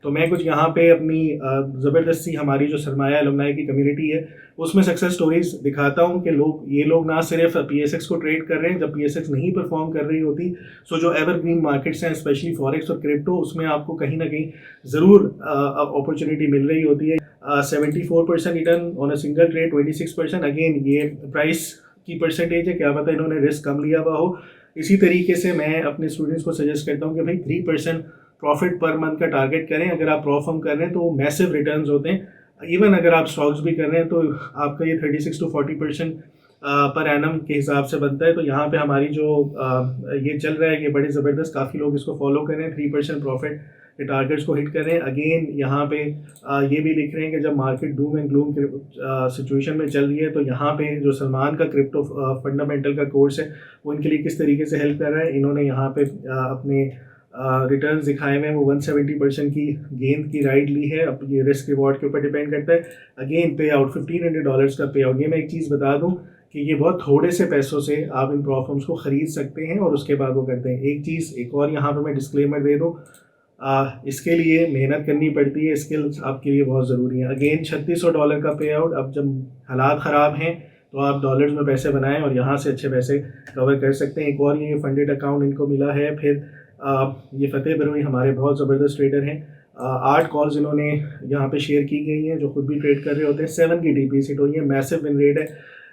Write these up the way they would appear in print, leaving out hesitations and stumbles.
तो मैं कुछ यहाँ पे अपनी ज़बरदस्ती हमारी जो सरमाया एलुमनाई की कम्युनिटी है उसमें सक्सेस स्टोरीज दिखाता हूँ कि ये लोग ना सिर्फ PSX को ट्रेड कर रहे हैं जब PSX नहीं परफॉर्म कर रही होती। सो जो एवरग्रीन मार्केट्स हैं स्पेशली फॉरेक्स और क्रिप्टो, उसमें आपको कहीं ना कहीं ज़रूर अपॉर्चुनिटी मिल रही होती है। 74% return on a single trade, 26%। Again ये प्राइस की परसेंटेज है, क्या पता इन्होंने रिस्क कम लिया हुआ हो। इसी तरीके से मैं अपने स्टूडेंट्स को सजेस्ट करता हूँ कि भाई 3% प्रॉफिट पर मंथ का टारगेट करें। अगर आप परफॉर्म कर रहे हैं तो वो मैसिव रिटर्न्स होते हैं। इवन अगर आप स्टॉक्स भी कर रहे हैं तो आपका ये 36 to 40% पर एनम के हिसाब से बनता है। तो यहाँ पे हमारी जो ये चल रहा है ये बड़े ज़बरदस्त, काफ़ी लोग इसको फॉलो कर रहे हैं, 3% प्रॉफिट के टारगेट्स को हिट करें। अगेन यहाँ पे ये भी लिख रहे हैं कि जब market Doom and gloom situation में चल रही है तो यहाँ पे जो सलमान का क्रिप्टो फंडामेंटल का कोर्स है वो इनके लिए किस तरीके से हेल्प कर रहा है। इन्होंने यहाँ पे अपने रिटर्न्स दिखाए हुए हैं, वो 170% की गेन की राइड ली है। अब ये रिस्क रिवॉर्ड के ऊपर डिपेंड करता है। अगेन पे आउट $1500 का पे आउट। ये मैं एक चीज़ बता दूं कि ये बहुत थोड़े से पैसों से आप इन प्रॉफिट्स को ख़रीद सकते हैं और उसके बाद वो करते हैं। एक चीज़ एक और यहाँ पे मैं डिस्क्लेमर दे दूँ, इसके लिए मेहनत करनी पड़ती है, स्किल्स आपके लिए बहुत ज़रूरी है। अगेन $3600 का पे आउट। अब जब हालात ख़राब हैं तो आप डॉलर्स में पैसे बनाएं और यहाँ से अच्छे पैसे कवर कर सकते हैं। एक और ये फंडेड अकाउंट इनको मिला है। फिर ये फतेह बरोई हमारे बहुत ज़बरदस्त ट्रेडर हैं। 8 कॉल्स इन्होंने यहाँ पे शेयर की गई हैं जो खुद भी ट्रेड कर रहे होते हैं। 7 की DP हिट हुई है, मैसिव विन रेट है।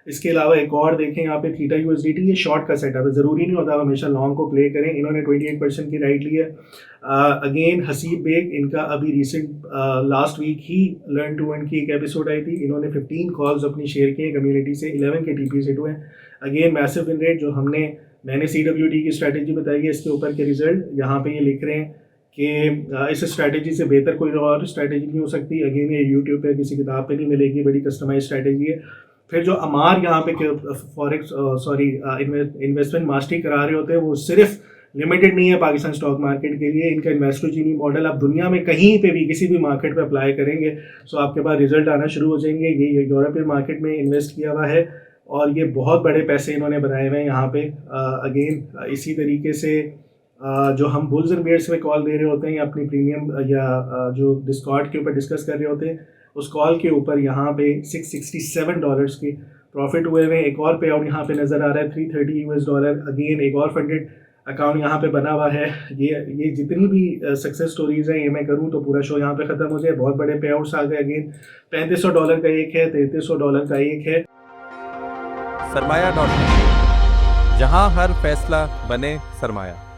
इसके अलावा एक और देखें यहाँ पे थीटा USDT, ये शॉर्ट का सेटअप है, ज़रूरी नहीं होता हमेशा लॉन्ग को प्ले करें। इन्होंने 28% की राइट ली है। अगेन हसीब बेग, इनका अभी रिसेंट लास्ट वीक ही लर्न टू अर्न की एक एपिसोड आई थी। इन्होंने 15 कॉल्स अपनी शेयर किए कम्युनिटी से, 11 के DP हिट हुए। Again massive win rate. जो मैंने CWD की स्ट्रैटेजी बताई है, इसके ऊपर के रिजल्ट यहाँ पे ये लिख रहे हैं कि इस स्ट्रैटेजी से बेहतर कोई और स्ट्रैटेजी नहीं हो सकती। अगेन ये यूट्यूब पे किसी किताब पे नहीं मिलेगी, बड़ी कस्टमाइज स्ट्रैटेजी है। फिर जो अमार यहाँ पे फॉरेक्स इन्वेस्टमेंट मास्टरी करा रहे होते हैं वो सिर्फ लिमिटेड नहीं है पाकिस्तान स्टॉक मार्केट के लिए। इनका इन्वेस्टोजीनी मॉडल आप दुनिया में कहीं पे भी किसी भी मार्केट पे अप्लाई करेंगे सो आपके पास रिजल्ट आना शुरू हो जाएंगे। ये यूरोपियन मार्केट में इन्वेस्ट किया हुआ है और ये बहुत बड़े पैसे इन्होंने बनाए हुए हैं यहाँ पे। अगेन इसी तरीके से जो हम बुल्स एंड बेयर्स में कॉल दे रहे होते हैं या अपनी प्रीमियम या जो डिस्कॉर्ड के ऊपर डिस्कस कर रहे होते हैं, उस कॉल के ऊपर यहाँ पे $667 की प्रॉफिट हुए हैं। एक और पे आउट यहाँ पे नज़र आ रहा है $330। अगेन एक और फंडेड अकाउंट यहाँ पे बना हुआ है। ये जितनी भी सक्सेस स्टोरीज़ हैं ये मैं करूँ तो पूरा शो यहाँ पे ख़त्म हो जाए। बहुत बड़े पे आउट्स आ गए। अगेन $3500 का एक है, $3300 का एक है। सरमाया.com, जहां हर फैसला बने सरमाया।